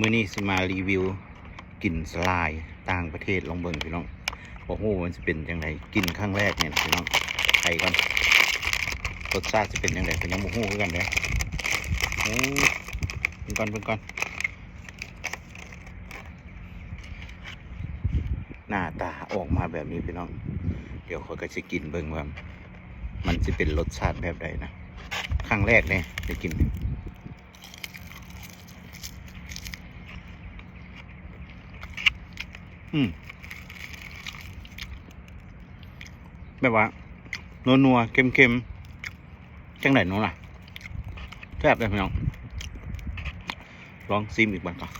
มื้อนี้สิมารีวิวกลิ่นสลายต่างประเทศลองเบิ่งพี่น้องโอ้โหมันจะเป็นยังไงกินครั้งแรกเนี่ยพี่น้องไข่ก่อนรสชาติจะเป็นยังไงเป็นยังโมโหคือกันเด้อโอ้เป็นก่อนหน้าตาออกมาแบบนี้พี่น้องเดี๋ยวเขาก็จะกินเบิ่งว่ามันจะเป็นรสชาติแบบใดนะครั้งแรกเนี่ยได้กินแบบว่านัวๆเค็มๆจังไหนนู้นล่ะแซ่บเลยพี่น้องลองซิมอีกบ้างก่อน